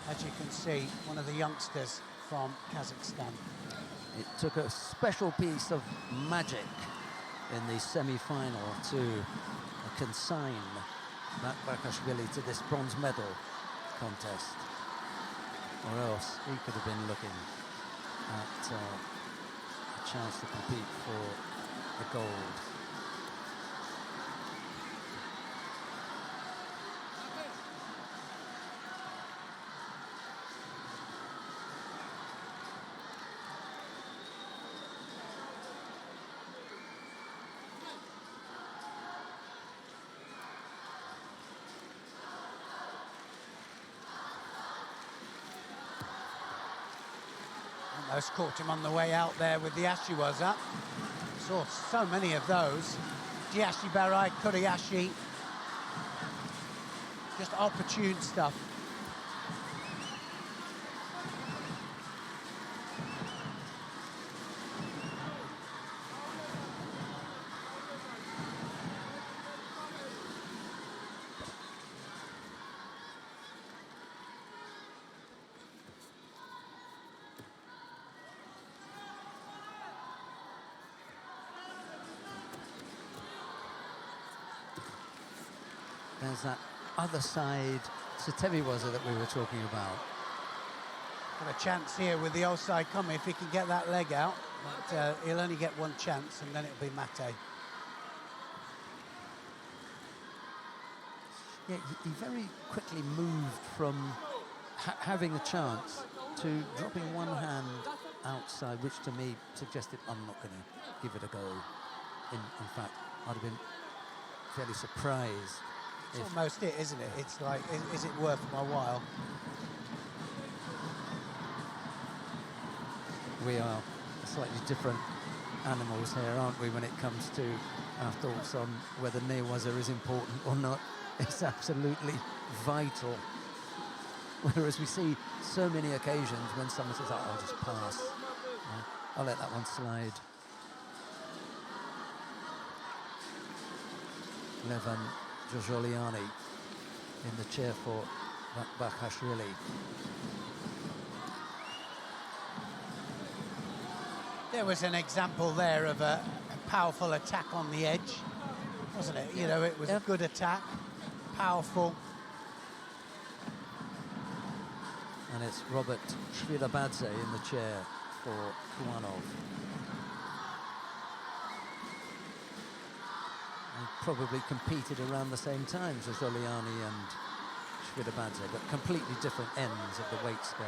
as you can see, one of the youngsters from Kazakhstan. It took a special piece of magic in the semi-final to consign Bakashvili to this bronze medal contest, or else he could have been looking at a chance to compete for the gold. Almost caught him on the way out there with the Ashiwaza. Saw so many of those. Jiashi Barai, Kuriashi. Just opportune stuff. There's that other side Sateviwaza that we were talking about. Got a chance here with the outside coming if he can get that leg out, but he'll only get one chance and then it'll be Mate. Yeah, he very quickly moved from having a chance to dropping one hand outside, which to me suggested I'm not going to give it a go. In fact, I'd have been fairly surprised. It's almost it, isn't it? It's like, is it worth my while? We are slightly different animals here, aren't we, when it comes to our thoughts on whether newaza is important or not. It's absolutely vital. Whereas we see so many occasions when someone says, oh, I'll just pass. I'll let that one slide. Levan Jojoliani in the chair for Bakashvili. There was an example there of a powerful attack on the edge, wasn't it? You know, it was a good attack, powerful. And it's Robert Shvirabadze in the chair for Kuanov. They probably competed around the same time as Zoliani and Shvirabadze, but completely different ends of the weight scale.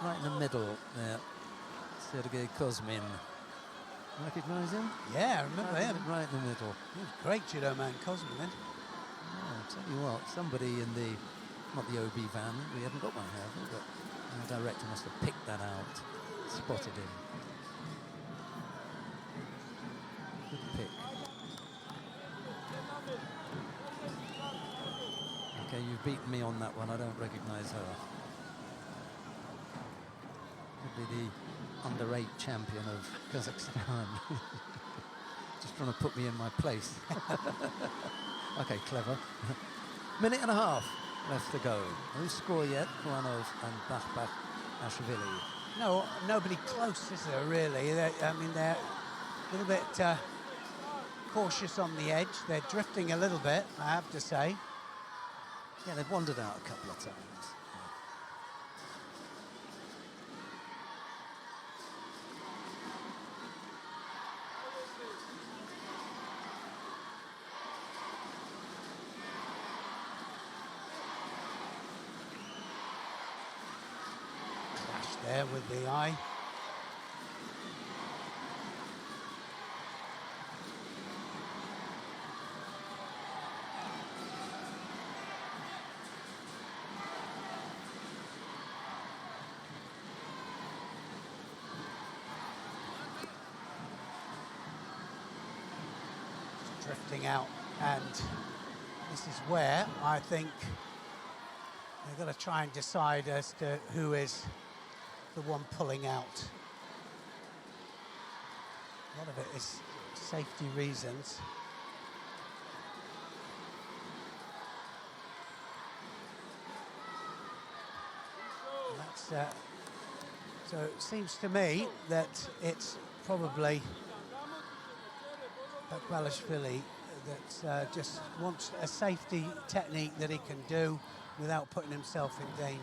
Right in the middle there, Sergei Kozmin. Recognise him? Yeah, I remember him. Right in the middle. He was a great judo man, Kozmin, then. Oh, I'll tell you what, somebody in the, not the OB van, we haven't got one here, but our director must have picked that out, spotted him. Good pick. Okay, you've beaten me on that one, I don't recognise her. Could be the under-8 champion of Kazakhstan. Just trying to put me in my place. Okay, clever. Minute and a half left to go. No score yet, Kuanov and Bakashvili. No, nobody close, is there, really? I mean, they're a little bit cautious on the edge. They're drifting a little bit, I have to say. Yeah, they've wandered out a couple of times. There with the eye. Drifting out, and this is where I think they've got to try and decide as to who is the one pulling out. lot of it is safety reasons. And that's, so it seems to me that it's probably Barysy that just wants a safety technique that he can do without putting himself in danger.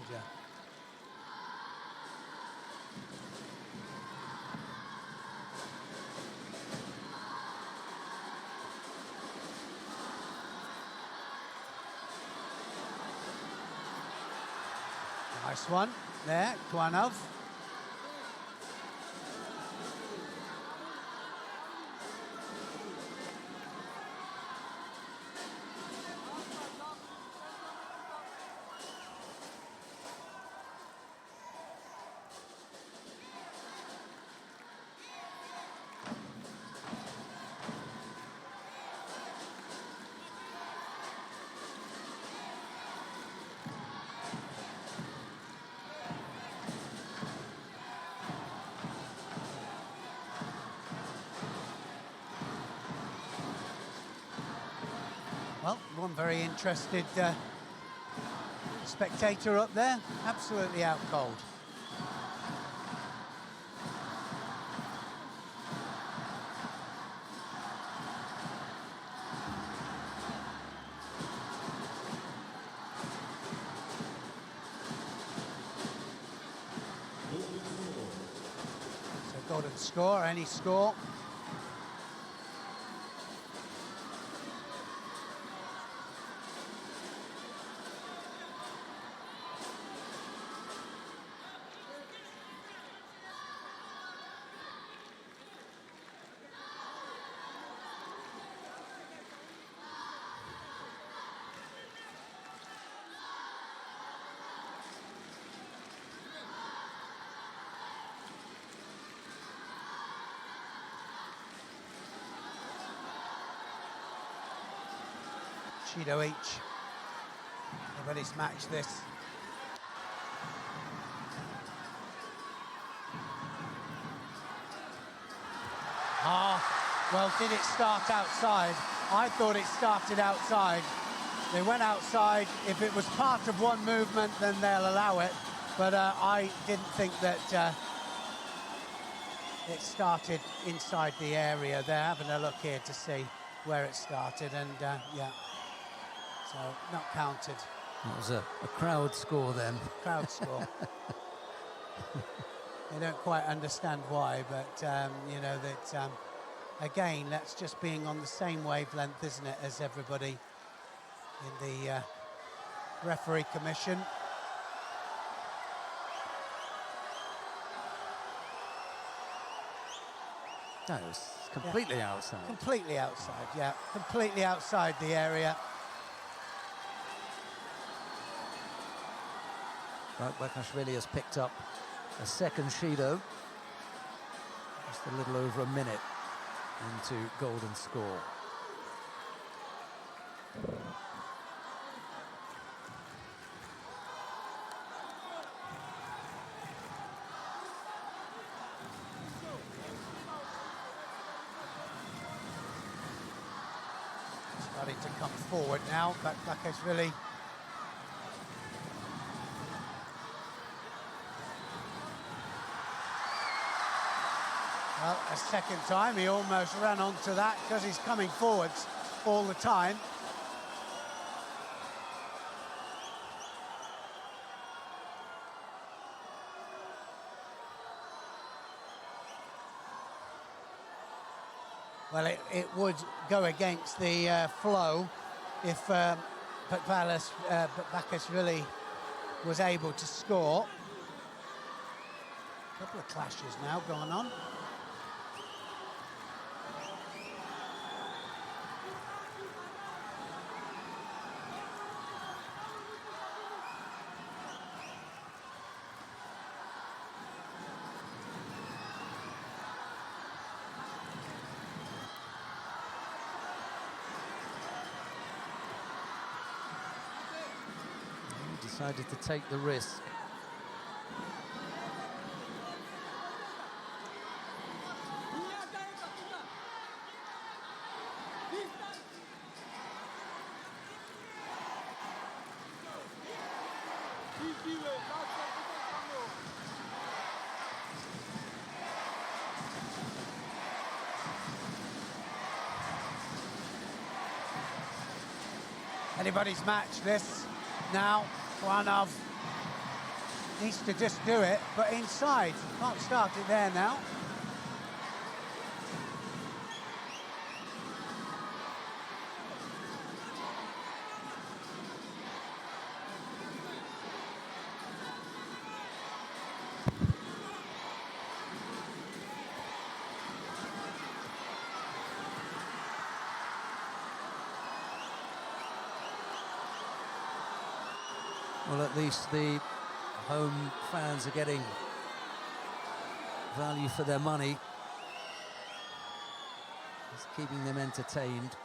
Nice one there, Kwanov. Well, one very interested spectator up there, absolutely out cold. So golden score, any score. Judo each. Nobody's matched this. Well, did it start outside? I thought it started outside. They went outside. If it was part of one movement, then they'll allow it. But I didn't think that it started inside the area. They're having a look here to see where it started, and yeah. So, not counted. That was a crowd score then. Crowd score. They don't quite understand why, but, you know, that, again, that's just being on the same wavelength, isn't it, as everybody in the referee commission. No, it was completely outside. Completely outside, yeah. Completely outside the area. Barysy has picked up a second Judo, just a little over a minute into golden score. Starting to come forward now, but Barysy. Well, a second time, he almost ran onto that because he's coming forwards all the time. Well, it would go against the flow if Barysy was able to score. A couple of clashes now going on. Decided to take the risk. anybody's match, this. Now, Juanov needs to just do it, but inside. Can't start it there now. Well, at least the home fans are getting value for their money. It's keeping them entertained.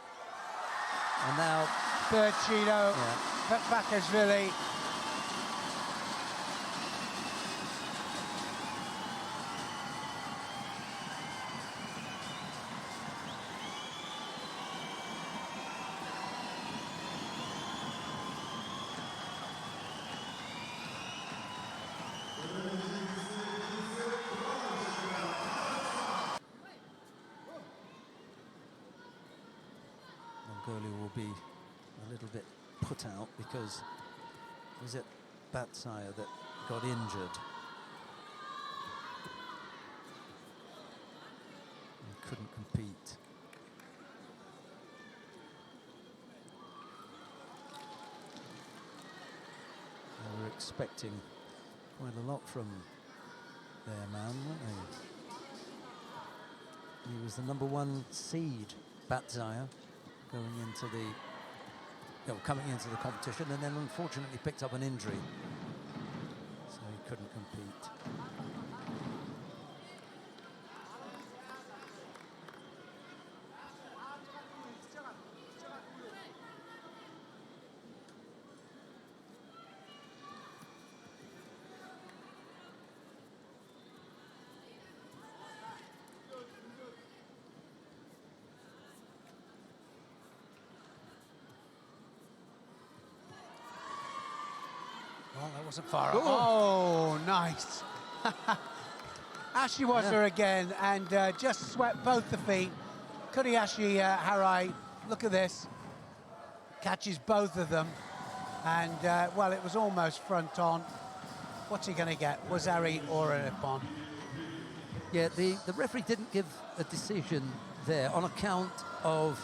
And now... Third Judo, Bakashvili. Mongolia will be a little bit put out because was it Barysy that got injured and couldn't compete. They were expecting quite a lot from their man, weren't they? He was the #1 seed, Barysy, coming into the competition, and then unfortunately picked up an injury, so he couldn't compete. Well, that wasn't far off. Oh, nice. Ashiwaza again, and just swept both the feet. Kuriashi Harai, look at this. Catches both of them. And, well, it was almost front on. What's he going to get? Wazari or an ippon? Yeah, the referee didn't give a decision there on account of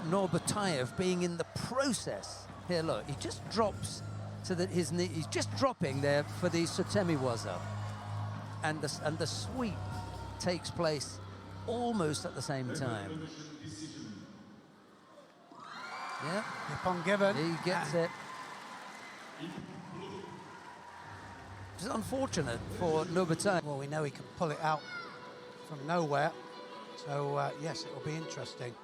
Norbutayev being in the process. Here, look, he just drops so that his knee, he's just dropping there for the Sotemi-waza. And the sweep takes place almost at the same time. Yeah. Ippon given. He gets it. It's unfortunate for Norbutayev. Well, we know he can pull it out from nowhere. So, yes, it'll be interesting.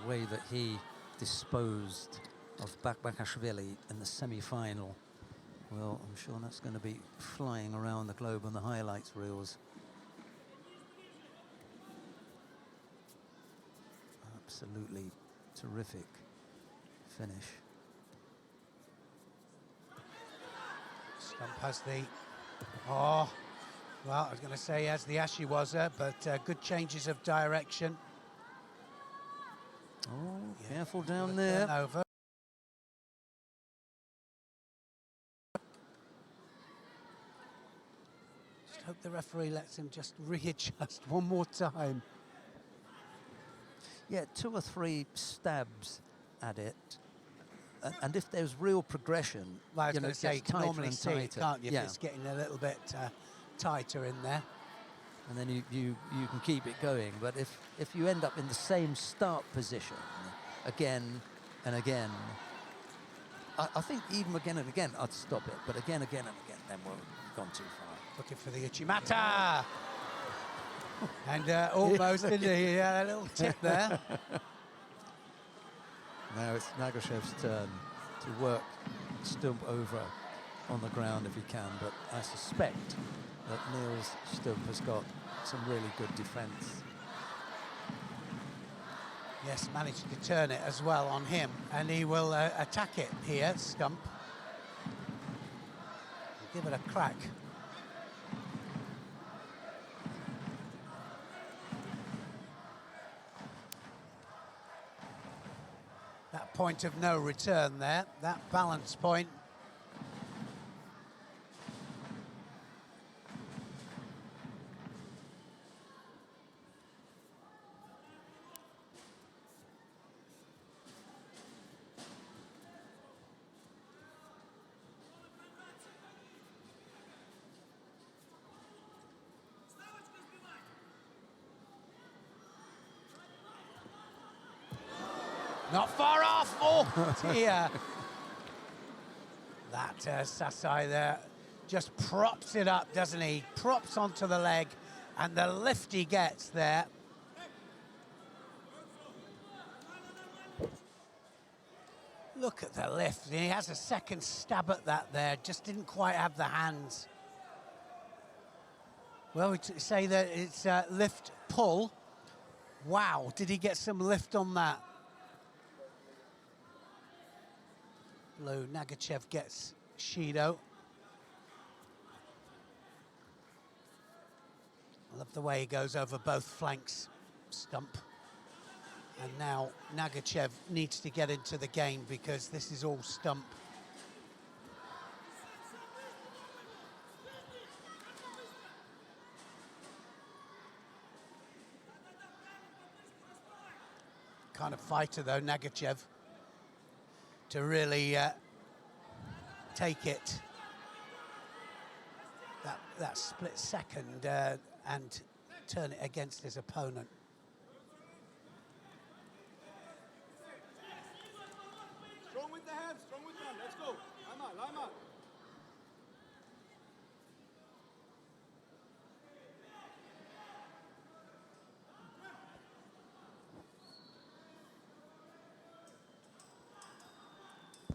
The way that he disposed of Bakashvili in the semi-final, well, I'm sure that's going to be flying around the globe on the highlights reels. Absolutely terrific finish. Stump has the... Oh, well, I was going to say he has the Ashiwaza, but good changes of direction. Oh, yeah, careful down there. Over. Just hope the referee lets him just readjust one more time. Yeah, 2 or 3 stabs at it. And if there's real progression, well, I was going to say, you can normally see it, can't you, if yeah. it's getting a little bit tighter in there. And then you can keep it going. But if you end up in the same start position again and again, I think even again and again, I'd stop it. But again and again, then we've gone too far. Looking for the Uchimata. And almost in the little tip there. Now it's Nagashev's turn to work Stump over on the ground if he can, but I suspect that Niels Stump has got some really good defence. Yes, managed to turn it as well on him, and he will attack it here, Stump. Give it a crack. point of no return there, that balance point. Not far off. Oh, dear. That Sasai there just props it up, doesn't he? Props onto the leg, and the lift he gets there. Look at the lift. He has a second stab at that there. Just didn't quite have the hands. Well, we say that it's lift pull. Wow, did he get some lift on that? Blue, Nagachev gets Shido. I love the way he goes over both flanks, Stump. And now Nagachev needs to get into the game because this is all Stump. Kind of fighter though, Nagachev, to really take it that split second and turn it against his opponent. Strong with the hands, strong with them. Let's go. Lima.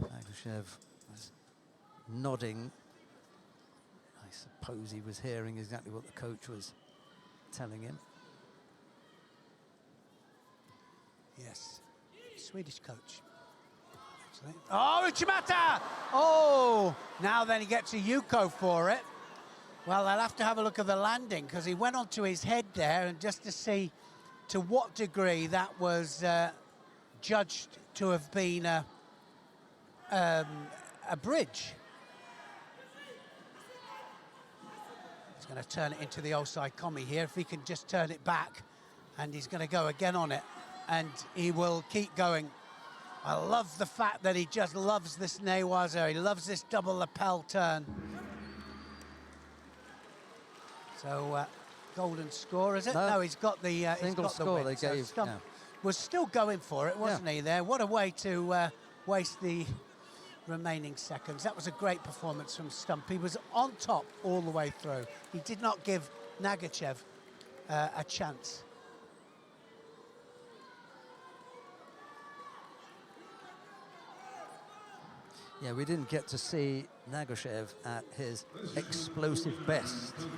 Nagushev was nodding. I suppose he was hearing exactly what the coach was telling him. Yes, Swedish coach. Actually. Oh, Uchimata! Oh, now then he gets a Yuko for it. Well, I'll have to have a look at the landing because he went onto his head there, and just to see to what degree that was judged to have been a bridge. He's going to turn it into the offside commi here. If he can just turn it back, and he's going to go again on it, and he will keep going. I love the fact that he just loves this Newaza. He loves this double lapel turn. So golden score, is it? No, he's got the single score they gave. So Stump was still going for it, wasn't he? There, what a way to waste the remaining seconds. That was a great performance from Stump. He was on top all the way through. He did not give Nagachev a chance. Yeah, we didn't get to see Nagushev at his explosive best.